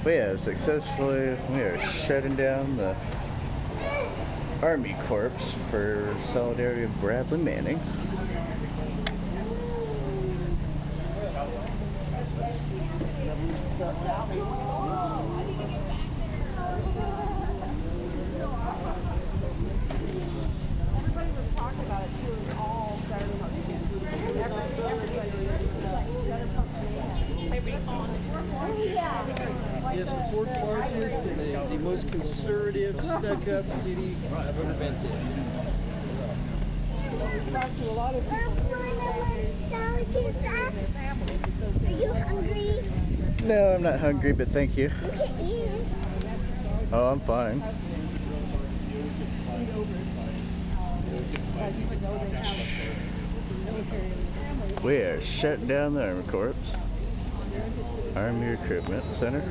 We are shutting down the Army Corps for solidarity of Bradley Manning. Yes, the fourth largest and the most conservative stuck-up city I've ever been to. Are you hungry? No, I'm not hungry, but thank you. You can eat. Oh, I'm fine. We are shutting down the Army Corps. Army Recruitment Center.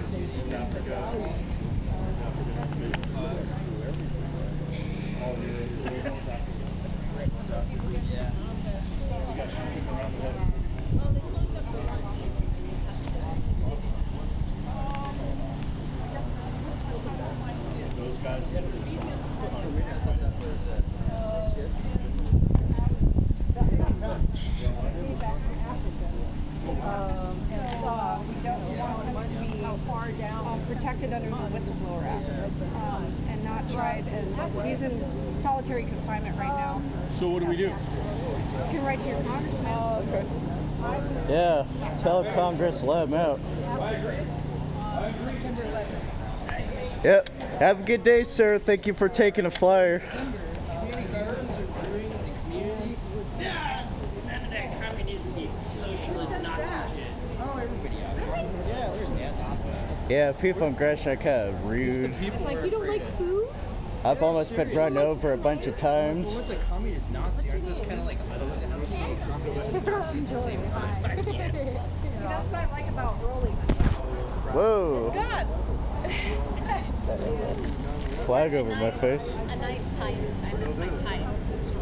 Protected under the Whistleblower Act and not tried as he's in solitary confinement right now. So what do we do? You can write to your congressman. Okay. Yeah, tell Congress, let him out. Yep. Have a good day, sir. Thank you for taking a flyer. Yeah, people in Gresham are kind of rude. It's like, you don't like food? I've almost been run over a bunch of times. Well, what's a communist Nazi? Aren't those kind of like That's what I like about rolling. Whoa. God. Flag over my face. A nice pipe. I miss my pipe. It's in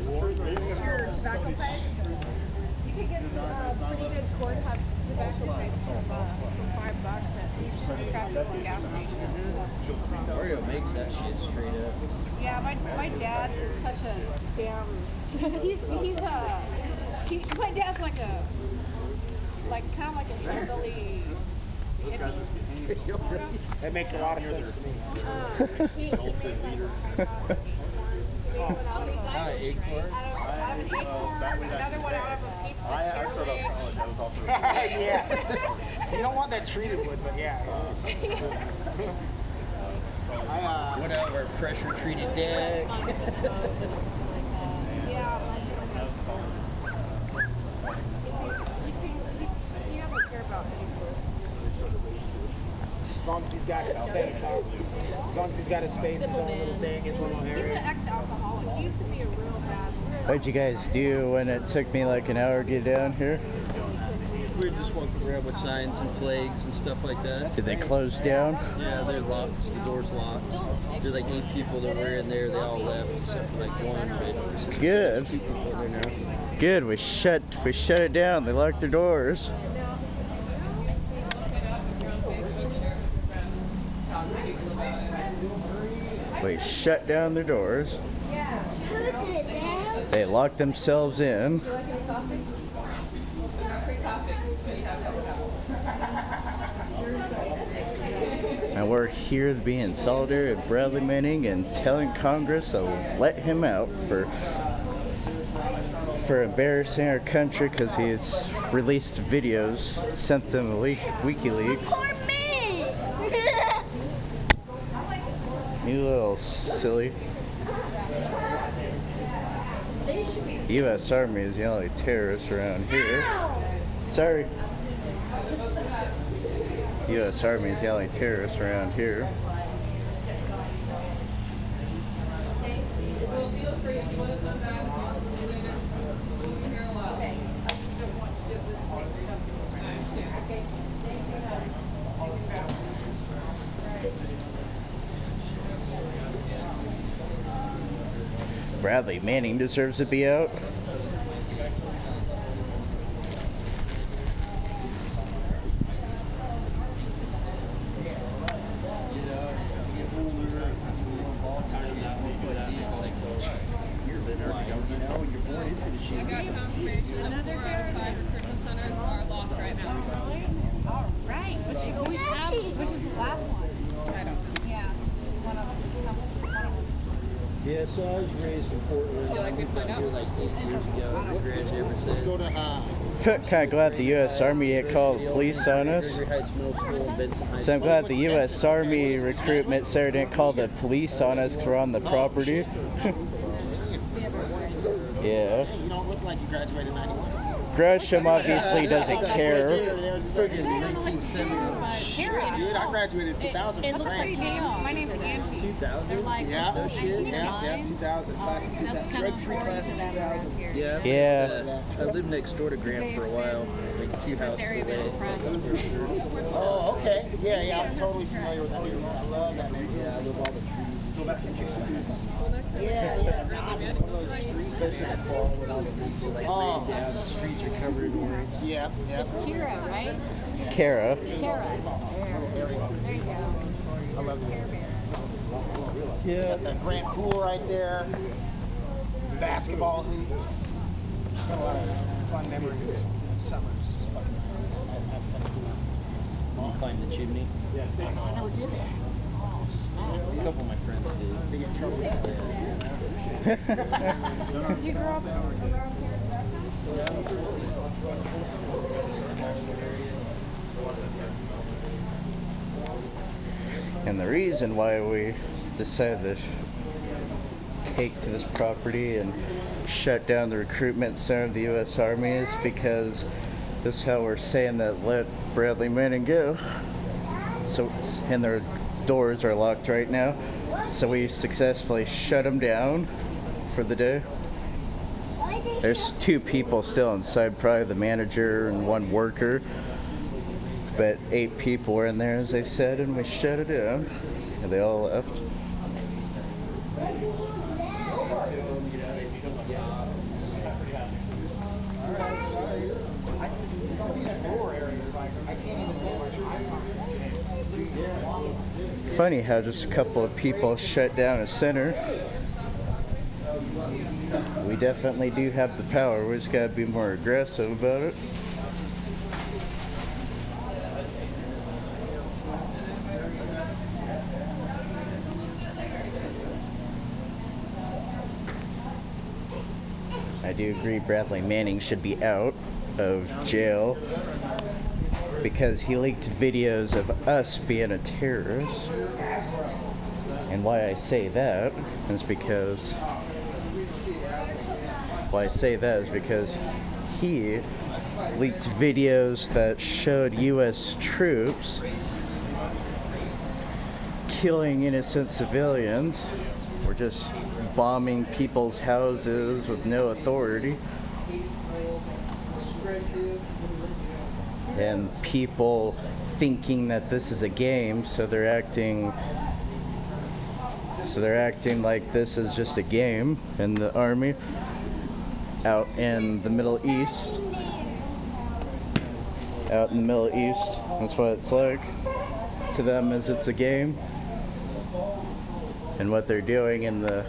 storage right now. Your tobacco pipe? You can get pretty good score to have tobacco pipes for $5 at each traffic gas station. Oreo makes that shit straight up. Yeah, my dad is such a damn. My dad's like kind of like a hillbilly hippie, sort of. That makes a lot of sense to me. Out of an acorn, another one out of a piece of a cherry. Yeah. You don't want that treated wood, but yeah. Whatever, pressure treated deck. Yeah. He doesn't care about anything. As long as he's got his space, huh? As long as he's got his space, his own little thing, his own He's area. an ex-alcoholic. He used to be a real bad. What'd you guys do when it took me like an hour to get down here? We were just walking around with signs and flags and stuff like that. Did they close down? Yeah, they're locked. The door's locked. There's like 8 people that were in there. They all left except for like one. But Good. 2 people in there now. Good. We shut it down. They locked their doors. We shut down their doors. They locked themselves in. And we're here being solidarity with Bradley Manning and telling Congress to let him out for embarrassing our country because he's released videos, sent them WikiLeaks. You little silly. U.S. Army is the only terrorist around here. Sorry. U.S. Army is the only terrorist around here. Bradley Manning deserves to be out. Yeah, so I was raised in Portland. Feel like we'd I moved find out out. here like 8 years ago. My grand ever since. Go to Kind of glad the U.S. Army had called police on us. Gregory Heights Middle School and Benson High So I'm School. glad the U.S. Army recruitment center didn't call the police on us because we're on the property. Yeah. You don't look like you graduated 91. Gresham obviously doesn't care. Friggin' I don't know what to do, but Kara. Dude, I graduated in 2000. it looks like chaos. My name's to them. Angie. 2000? They're like, Yeah, oh, shit, yeah, 2000, class of 2000. That's kind of Drug-free foreign class to of them 2000. around here. Yeah. Yeah. I lived next door to Grant for a while, like 2 This houses area away. been oppressed. Oh, okay. Yeah, yeah, I'm totally familiar with that area. I love that area. Yeah, I love all the trees. Go back and kick some boots. Yeah, yeah. Especially in the fall when all the leaves are like laying down, the streets are covered in orange. Yeah, yeah. It's Kira, right? Kara. Kara. There you go. I love the area. Yeah. Got the Grant pool right there. Basketball hoops. Got a lot of fun memories. Summers. Just fucking. That's cool. You climbed the chimney. Oh, no, I never did that. Oh, snap. A couple of my friends did. They get in trouble with that. Did you grow up around here? And the reason why we decided to take to this property and shut down the recruitment center of the U.S. Army is because this is how we're saying that let Bradley Manning go. So, and their doors are locked right now. So we successfully shut them down for the day. There's 2 people still inside, probably the manager and 1 worker. But 8 people were in there, as I said, and we shut it down. And they all left. Funny how just a couple of people shut down a center. We definitely do have the power. We just gotta be more aggressive about it. I do agree Bradley Manning should be out of jail because he leaked videos of us being a terrorist. And why I say that is because he leaked videos that showed U.S. troops killing innocent civilians or just bombing people's houses with no authority. And people thinking that this is a game, so they're acting like this is just a game in the army out in the Middle East. Out in the Middle East, that's what it's like. To them is it's a game. And what they're doing in the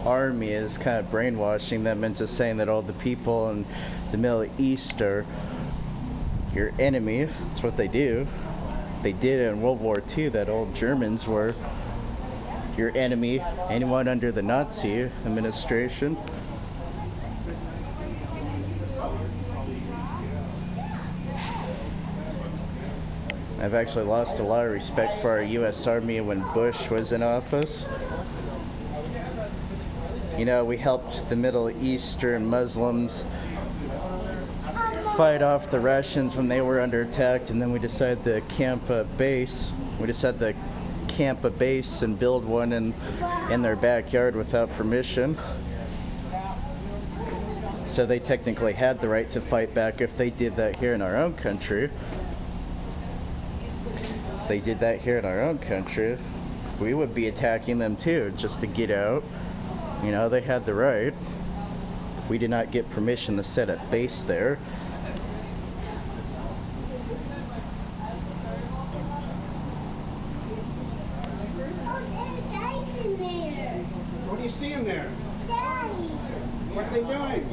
army is kind of brainwashing them into saying that all the people in the Middle East are your enemy. That's what they do. They did it in World War II, that old Germans were your enemy, anyone under the Nazi administration. I've actually lost a lot of respect for our U.S. Army when Bush was in office. You know, we helped the Middle Eastern Muslims fight off the Russians when they were under attack, and then we decided to camp a base. We decided to camp a base and build one in their backyard without permission. So they technically had the right to fight back if they did that here in our own country. If they did that here in our own country, we would be attacking them too, just to get out. You know, they had the right. We did not get permission to set a base there. What do you see in there? What are they doing?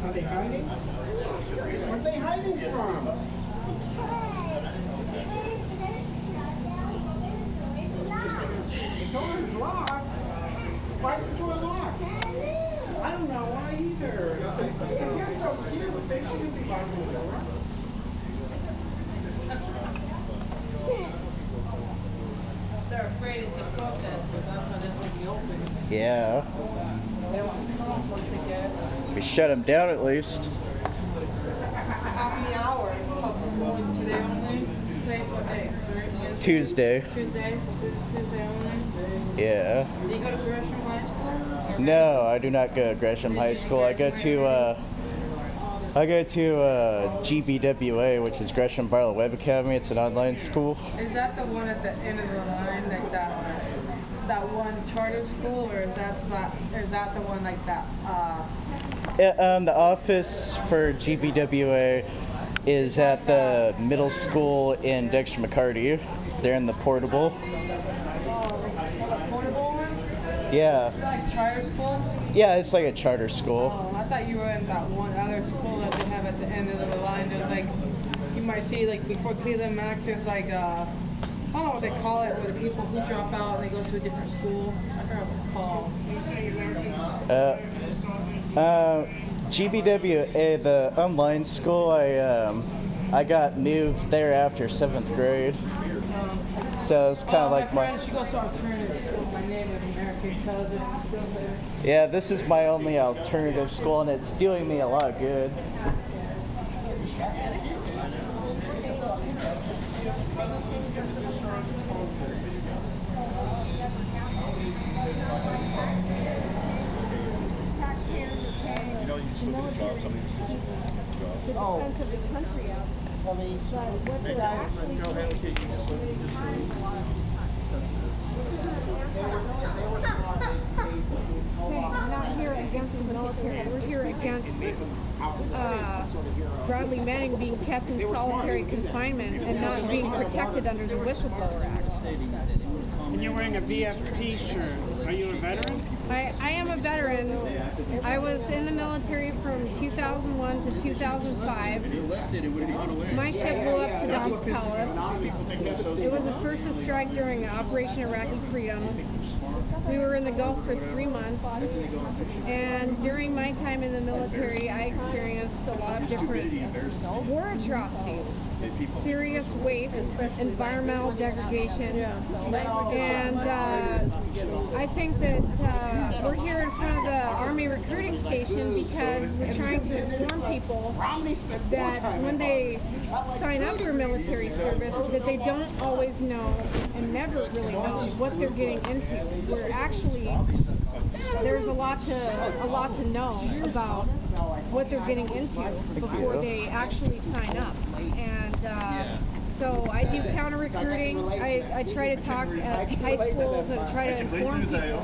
Are they hiding? What are they hiding from? The door's locked. Yeah. We shut him down at least. How many hours? Today only? Today's what day? Tuesday. Tuesday, so Tuesday only? Yeah. Do you go to Gresham High School? No, I do not go to Gresham High School. I go to GBWA, which is Gresham Barlow Web Academy. It's an online school. Is that the one at the end of the line, like that one charter school, or is that the one like that? The office for GBWA is at the middle school in Dexter McCarty. They're in the portable. Portable one? Yeah. Like charter school? Yeah, it's like a charter school. Oh, I thought you were in that one other school that they have at the end of the line. There's like, you might see like before Cleveland Max, there's like I don't know what they call it, where the people who drop out and they go to a different school. I forgot what it's called. GBWA, the online school, I got moved there after 7th grade. So it's kind of like my friend, she goes to alternative school. My name is American Cousin. Yeah, this is my only alternative school, and it's doing me a lot of good. Depends of the country out. But what they're actually we're not here against the military. We're here against Bradley Manning being kept in solitary confinement and not being protected under the Whistleblower Act. And you're wearing a VFP shirt. Are you a veteran? I am a veteran. I was in the military from 2001 to 2005. My ship blew up Saddam's palace. It was the first to strike during Operation Iraqi Freedom. We were in the Gulf for 3 months, and during my time in the military, I experienced a lot of different war atrocities. Serious waste, environmental degradation, and I think that we're here in front of the Army recruiting station because we're trying to inform people that when they sign up for military service, that they don't always know and never really know what they're getting into. Where actually there's a lot to know about what they're getting into before they actually sign up. And so I do counter recruiting. I try to talk at high schools and try to inform people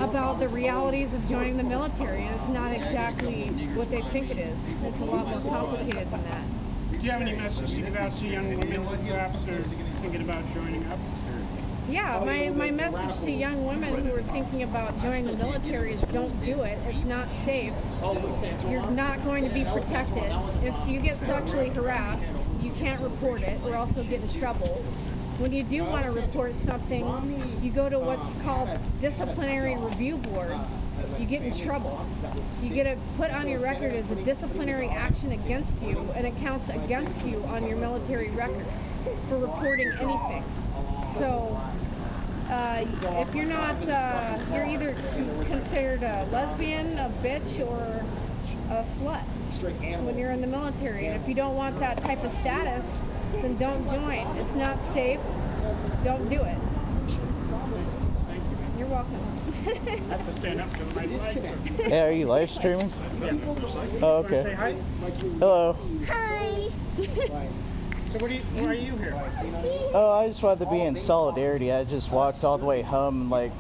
about the realities of joining the military. And it's not exactly what they think it is. It's a lot more complicated than that. Do you have any message to give out to young women perhaps are thinking about joining up? Yeah, my message to young women who are thinking about joining the military is don't do it. It's not safe. You're not going to be protected. If you get sexually harassed, you can't report it or else you'll get in trouble. When you do want to report something, you go to what's called disciplinary review board. You get in trouble. You get it put on your record as a disciplinary action against you, and it counts against you on your military record for reporting anything. So if you're not, you're either considered a lesbian, a bitch, or a slut when you're in the military. And if you don't want that type of status, then don't join. It's not safe. Don't do it. You're welcome. I have to stand up because my legs are... Hey, are you live streaming? Yeah. Oh, Say okay. hi. Hello. Hi. So why are you here? Oh, I just wanted to be in solidarity. I just walked all the way home, like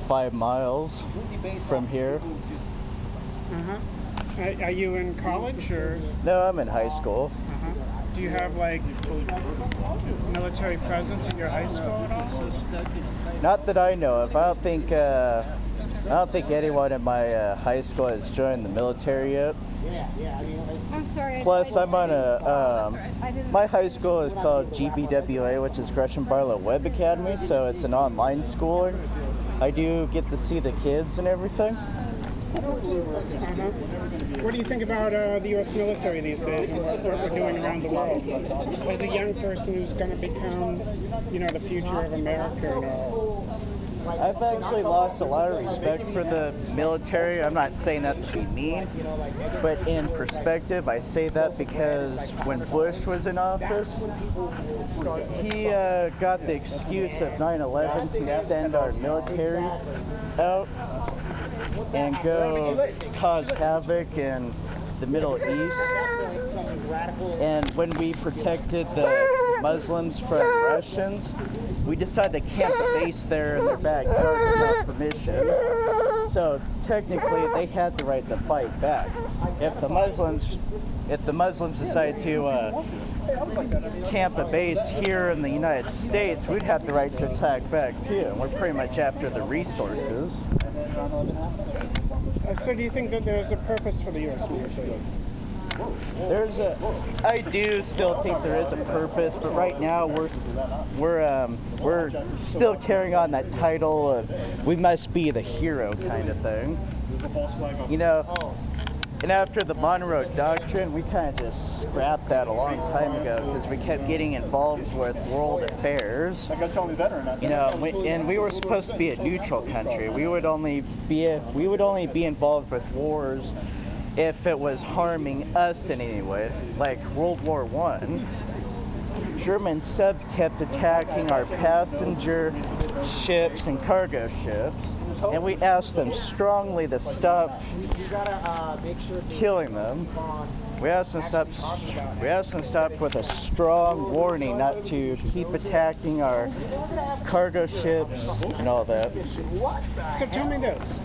5 miles from here. Are you in college or? No, I'm in high school. Do you have like military presence at your high school at all? Not that I know of. I don't think anyone in my high school has joined the military yet. I'm sorry. Plus, I'm on my high school is called GBWA, which is Gresham Barlow Web Academy, so it's an online school. I do get to see the kids and everything. What do you think about the U.S. military these days and what we're doing around the world? As a young person who's going to become, the future of America and all. I've actually lost a lot of respect for the military. I'm not saying that to be mean, but in perspective, I say that because when Bush was in office, he got the excuse of 9/11 to send our military out and go cause havoc in the Middle East. And when we protected the Muslims from Russians, we decided to camp a base there in their backyard without permission. So technically, they had the right to fight back. If the Muslims decide to camp a base here in the United States, we'd have the right to attack back too. And we're pretty much after the resources. So do you think that there's a purpose for the U.S. military? I do still think there is a purpose, but right now we're still carrying on that title of we must be the hero kind of thing. You know, and after the Monroe Doctrine, we kind of just scrapped that a long time ago because we kept getting involved with world affairs. You know, and we were supposed to be a neutral country. We would only be involved with wars if it was harming us in any way, like World War I. German subs kept attacking our passenger ships and cargo ships, and we asked them strongly to stop killing them. We asked them to stop with a strong warning not to keep attacking our cargo ships and all that. So tell me this.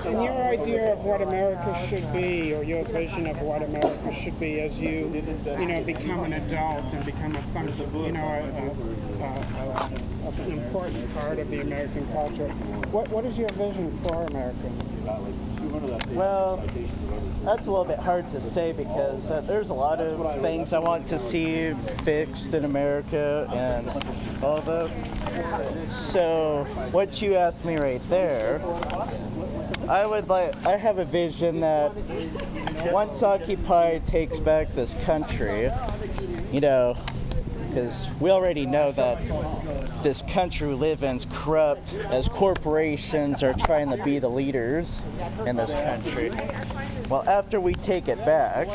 In your idea of what America should be, or your vision of what America should be as you become an adult and become an important part of the American culture, what is your vision for America? Well, that's a little bit hard to say because there's a lot of things I want to see fixed in America and all that. So what you asked me right there, I have a vision that once Occupy takes back this country, you know, because we already know that this country we live in is corrupt as corporations are trying to be the leaders in this country. Well, after we take it back,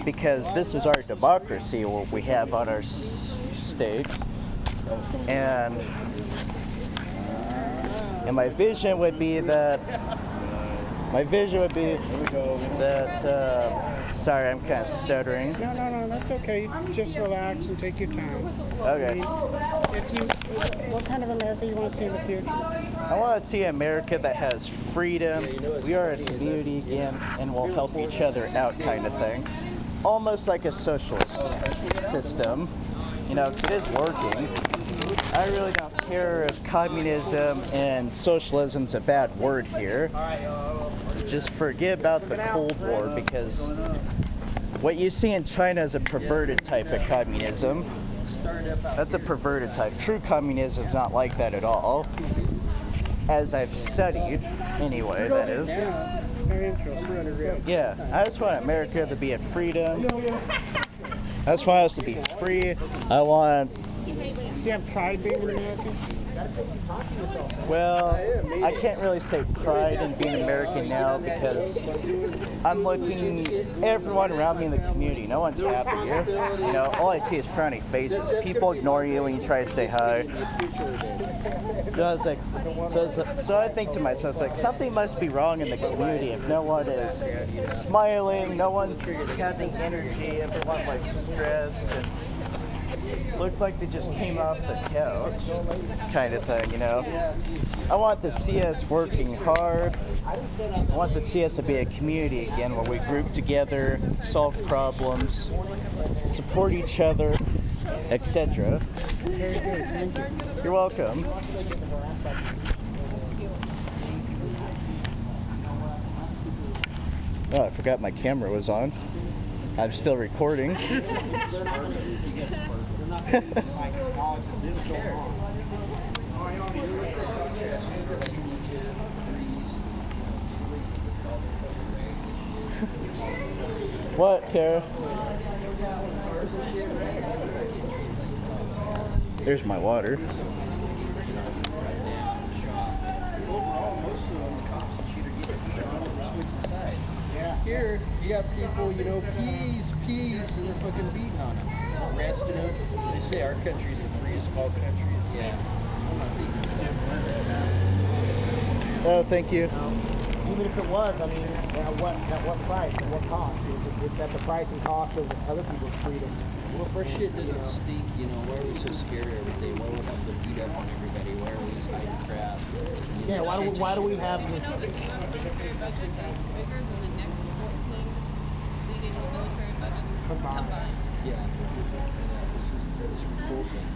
because this is our democracy what we have on our stakes, and my vision would be that sorry, I'm kind of stuttering. No, that's okay. Just relax and take your time. Okay. What kind of America you want to see in the future? I want to see an America that has freedom. We are a community again, and we'll help each other out, kind of thing. Almost like a socialist system. You know, it is working. I really don't care if communism and socialism's a bad word here. Just forget about the Cold War, because what you see in China is a perverted type of communism. That's a perverted type. True communism is not like that at all. As I've studied, anyway, that is. Very interesting. Yeah, I just want America to be a freedom. I just want us to be free. I want... Do you have pride being an American? Well, I can't really say pride in being American now because I'm looking everyone around me in the community. No one's happy here. You know, all I see is frowny faces. People ignore you when you try to say hi. So I think to myself, like, something must be wrong in the community if no one is smiling, no one's having energy, everyone's like stressed and looked like they just came off the couch, kind of thing, you know. I want to see us working hard. I want to see us to be a community again where we group together, solve problems, support each other, etc. Very good, thank you. You're welcome. Oh, I forgot my camera was on. I'm still recording. What, Kara? There's my water. to them, the cops will shoot or get beat on them or switching sides. Yeah. Here, you got people, you know, peas, and they're fucking beating on them, arresting them. They say our country's the freest of all countries. Yeah. I'm not thinking so. Oh, thank you. Even if it was, I mean, at what price, at what cost? It's at the price and cost of other people's freedom. Well, if our shit doesn't stink, you know, why are we so scared of everything? Why do we have to beat up on everybody? Why are we just hiding crap? Yeah, why do we have... Did you know that the U.S. military budget is bigger than the next 14 leading military budgets combined? Yeah. This is revolting.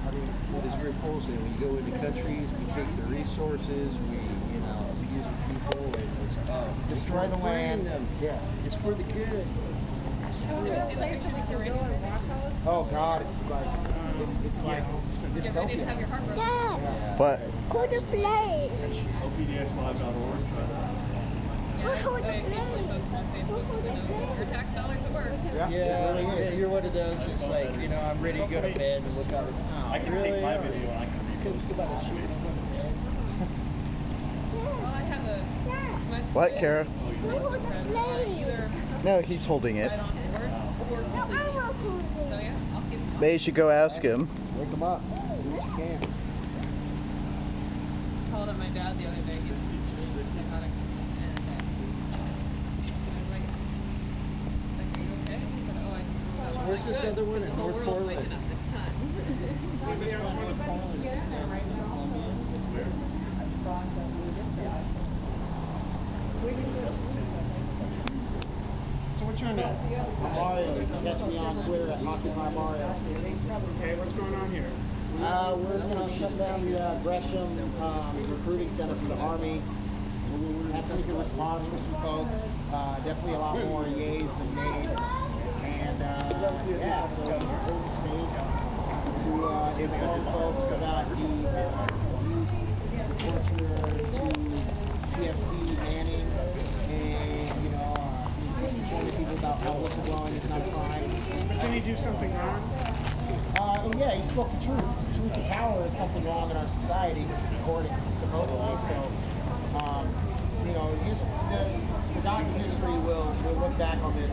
I mean, it's revolting. We go into countries, we take their resources, we, you know, abuse people, and it's, Destroy the land. Them. Yeah. It's for the good. Have you seen the pictures of the radio? Oh God, it's like Get ready to have your heart broken. What? Go to play. OPDXlive.org. Yeah, I occasionally post on Facebook, you know, your tax dollars at work. Yeah, you're one of those. It's like, you know, I'm ready to go to bed and look out. Oh, I can really? take my video and I can Couldn't about to shoot and go to bed. Well, I have a... my What, friend- Kara? my friends are either No, he's holding it. right on board or completely useless. So yeah, I'll keep them. Maybe you should go ask him. wake them up. Do what you can. Called up my dad the other day. He's psychotic. And I was like, are you okay? He said, oh, I just So where's this other one in the whole North world's Portland? waking up this time. So what's your name? Mario, you can catch me on Twitter at Occupy Mario. Okay, what's going on here? We're going to shut down the Gresham recruiting center for the Army. Had pretty good response for some folks. Definitely a lot more yays than nays. And yeah, so just hold the space to inform folks about the use, the torture to PFC banning, and you know, informing people about how whistleblowing is not a crime. Did he do something wrong? Yeah, he spoke the truth. Truth to power is something wrong in our society, according supposedly. So, you know, the gods of history will look back on this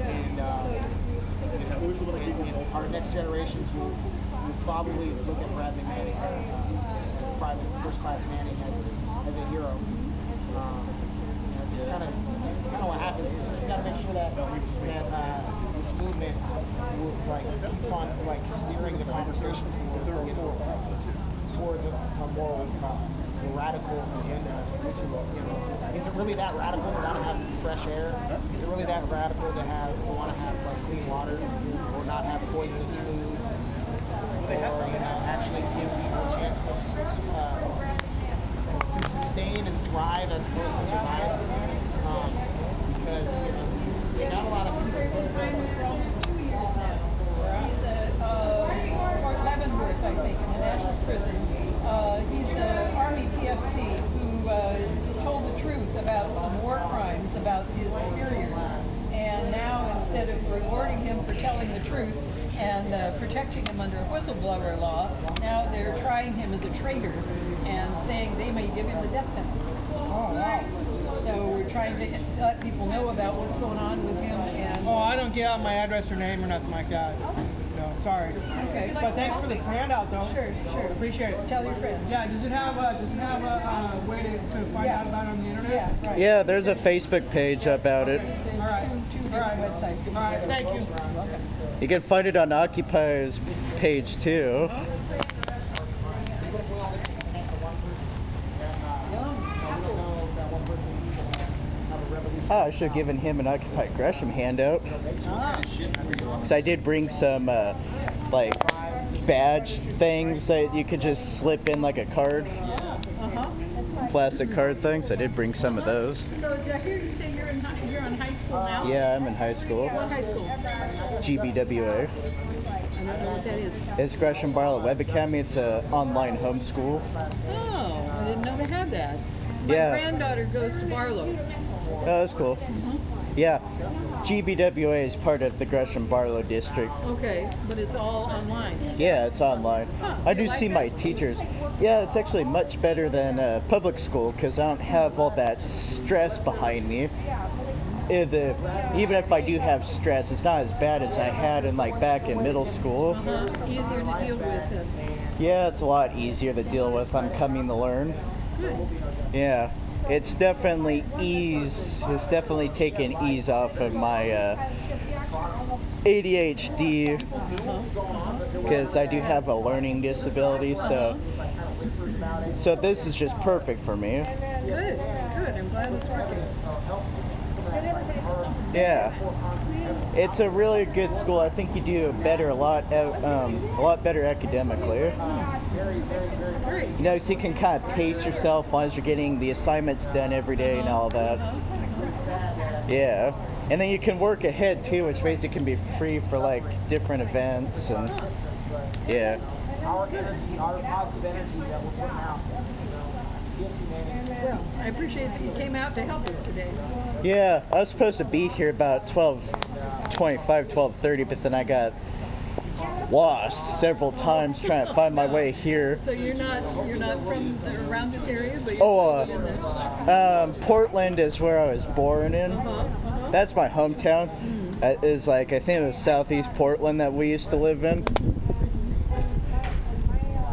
and our next generations will probably look at Bradley Manning, private first-class Manning, as a hero. It's kind of what happens is just we got to make sure that this movement keeps on steering the conversation towards a more radical agenda, which is it really that radical to want to have fresh air? Is it really that radical to want to have clean water or not have poisonous food? Or actually give people a chance to sustain and thrive as opposed to survive? Because we got a lot of people. He's at Fort Leavenworth, I think, in the national prison. He's an Army PFC who told the truth about some war crimes about his superiors. And now, instead of rewarding him for telling the truth and protecting him under a whistleblower law, now they're trying him as a traitor and saying they may give him the death penalty. Oh, wow. So we're trying to let people know about what's going on with him. And Oh, I don't give out my address or name or nothing like that. No, sorry. okay. But thanks for the handout, though. Sure, sure. Appreciate it. Tell your friends. Yeah, does it have a way to find out about it on the internet? Yeah, right. Yeah, there's a Facebook page about it. There's All right. two different websites. All right, thank you. You can find it on Occupy's page too. Oh, I should have given him an Occupy Gresham handout. Because I did bring some like badge things that you could just slip in like a card. Plastic card things. I did bring some of those. So did I hear you say you're in high school now? Yeah, I'm in high school. What high school? GBWA. I don't know what that is. It's Gresham Bartlett Web Academy. It's an online homeschool. Oh, I didn't know they had that. My Yeah. granddaughter goes to Barlow. Oh, that's cool. Yeah, GBWA is part of the Gresham Barlow district. Okay, but it's all online. Yeah, it's online. Huh, I you do like see that? my teachers. Yeah, it's actually much better than public school because I don't have all that stress behind me. Even if I do have stress, it's not as bad as I had in like back in middle school. Easier to deal with. Yeah, it's a lot easier to deal with. I'm coming to learn. Yeah, it's definitely ease. It's definitely taken ease off of my ADHD because I do have a learning disability. So this is just perfect for me. Good, good. I'm glad it's working. Yeah, it's a really good school. I think you do a lot better academically. You know, so you can kind of pace yourself as long as you're getting the assignments done every day and all that. Yeah, and then you can work ahead too, which means you can be free for like different events and yeah. Our energy, our positive energy that we're putting out. Well, I appreciate that you came out to help us today. Yeah, I was supposed to be here about 12:25, 12:30, but then I got lost several times trying to find my way here. So you're not from around this area, but you're still in there. Portland is where I was born in. That's my hometown. It is like, I think it was southeast Portland that we used to live in.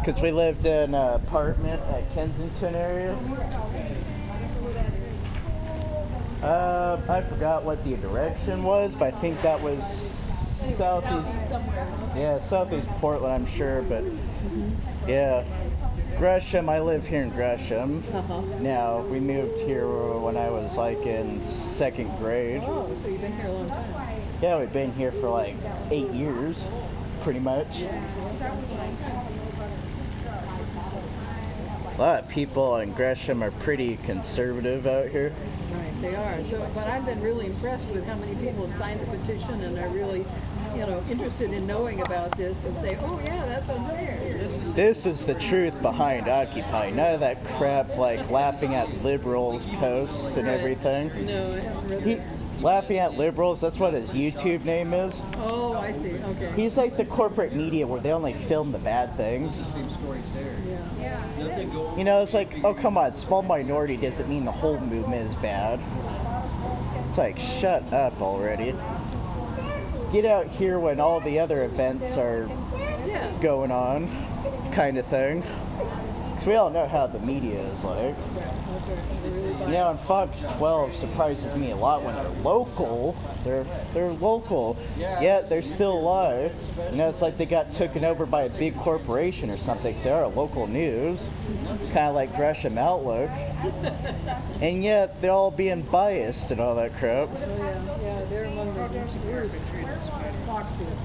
Because we lived in an apartment at Kensington area. I forgot what the direction was, but I think that was southeast. Yeah, southeast Portland, I'm sure, but yeah. Gresham, I live here in Gresham. Now, we moved here when I was like in 2nd grade. Oh, so you've been here a long time. Yeah, we've been here for like 8 years, pretty much. A lot of people in Gresham are pretty conservative out here. Right, they are. So, but I've been really impressed with how many people have signed the petition and are really, interested in knowing about this and say, oh yeah, that's unfair. This is the truth behind Occupy. None of that crap like laughing at liberals posts and everything. No, I haven't read that. Laughing at liberals, that's what his YouTube name is. Oh, I see. Okay. He's like the corporate media where they only film the bad things. Same stories there. You know, it's like, oh come on, small minority doesn't mean the whole movement is bad. It's like, shut up already. Get out here when all the other events are going on, kind of thing. Because we all know how the media is like. You know, and Fox 12 surprises me a lot when they're local. They're local, yet they're still alive. You know, it's like they got taken over by a big corporation or something, so they're local news. Kind of like Gresham Outlook. And yet, they're all being biased and all that crap. Oh, yeah, they're among the worst foxes.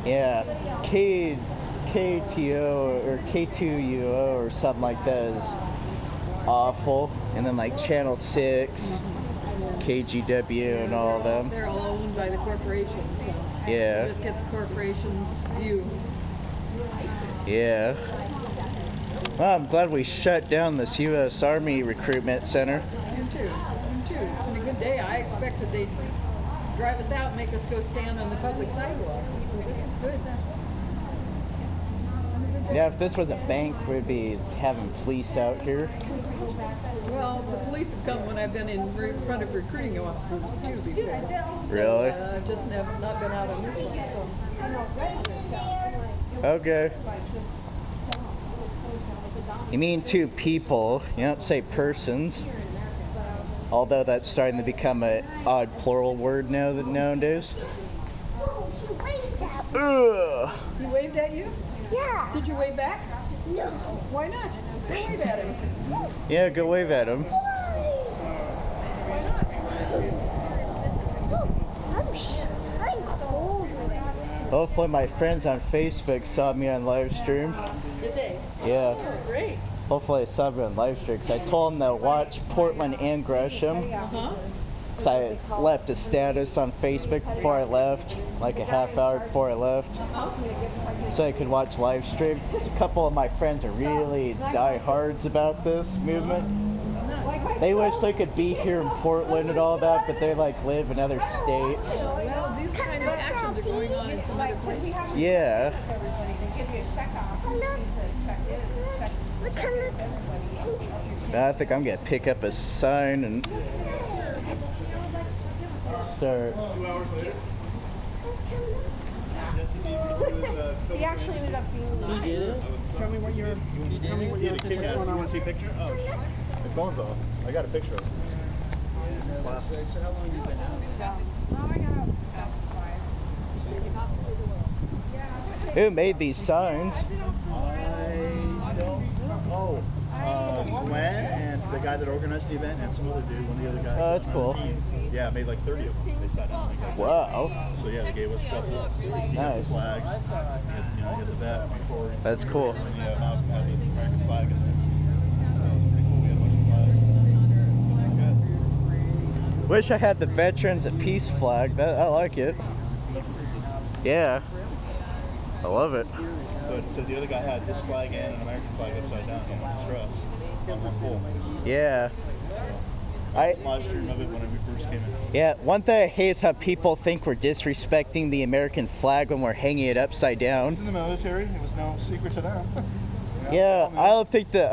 Yeah, KTO or K2UO or something like that is awful. And then like Channel 6, KGW and all of them. They're all owned by the corporations, so Yeah. you just get the corporation's view. Yeah. Well, I'm glad we shut down this U.S. Army recruitment center. Me too. It's been a good day. I expected they'd drive us out and make us go stand on the public sidewalk. So this is good. Yeah, if this was a bank, we'd be having police out here. Well, the police have come when I've been in front of recruiting offices too before. So, Really? I've just not been out on this one. So. Okay. You mean two people, you don't say persons. Although that's starting to become an odd plural word nowadays. Ugh. He waved at you? Yeah. Did you wave back? No. Why not? Go wave at him. Yeah, go wave at him. I'm cold. Hopefully my friends on Facebook saw me on live stream. Did they? Yeah. Oh, great. Hopefully I saw me on live stream because I told them to watch Portland and Gresham. Because I left a status on Facebook before I left, like a half hour before I left, so I could watch live stream. 'Cause a couple of my friends are really diehards about this movement. They wish they could be here in Portland and all that, but they like live in other states. Well, these kind of actions are going on in some other places. Yeah. I think I'm gonna pick up a sign and start. 2 hours later. He actually ended up being He did it? Tell me what you're. Tell me what You you're. had a kick-ass. You want to see a picture? Oh, shit. My phone's off. I got a picture of it. So how long have you been out? Oh, I got out at 5. Who made these signs? I don't. Oh, Gwen and the guy that organized the event and some other dude, one of the other guys. Oh, that's on cool. the team. Yeah, made like 30 of them. They sat down and made Wow. So yeah, they gave us a couple. Nice. Flags. You know, get the vet before. That's cool. And then, yeah, Malcolm had the American flag in this. So it was pretty cool. We had a bunch of flags. Good. Wish I had the Veterans at Peace flag. I like it. That's what this is. Yeah. I love it. But so the other guy had this flag and an American flag upside down, you know, stress on one pole. Yeah. Live stream of it when we first came in. Yeah, one thing I hate is how people think we're disrespecting the American flag when we're hanging it upside I down. was in the military. It was no secret to them. Yeah, I don't think the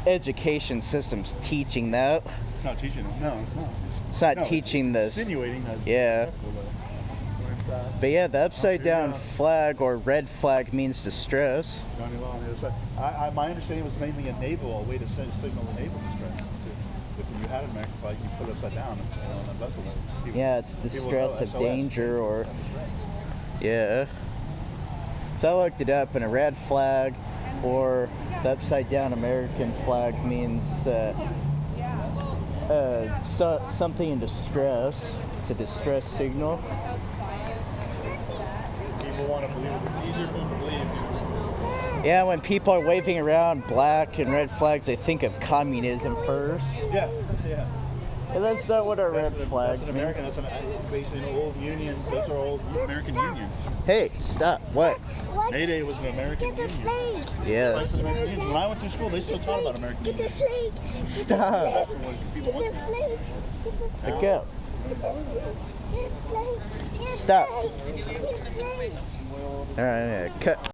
education system's teaching that. It's not teaching them. No, it's not. It's not No, teaching it's this. insinuating that. Yeah. But yeah, the upside down flag or red flag means distress. Johnny Law on the other side. My understanding was mainly a naval, a way to signal the naval distress. If you had an American flag, you put it upside down on a vessel. People, Yeah, it's people distress know of SOS. danger or yeah. So I looked it up, and a red flag or the upside down American flag means something in distress. It's a distress signal. People want to believe it. It's easier for them to believe. Yeah, when people are waving around black and red flags, they think of communism first. Yeah, yeah. And that's not what our red flags That's an mean. American. That's basically an old union. Those are old American unions. Hey, stop. What? May Day was an American union. Yes. Like the American unions. When I went to school, they still taught about American unions. Stop. People went there. Let go. Stop. All right, cut.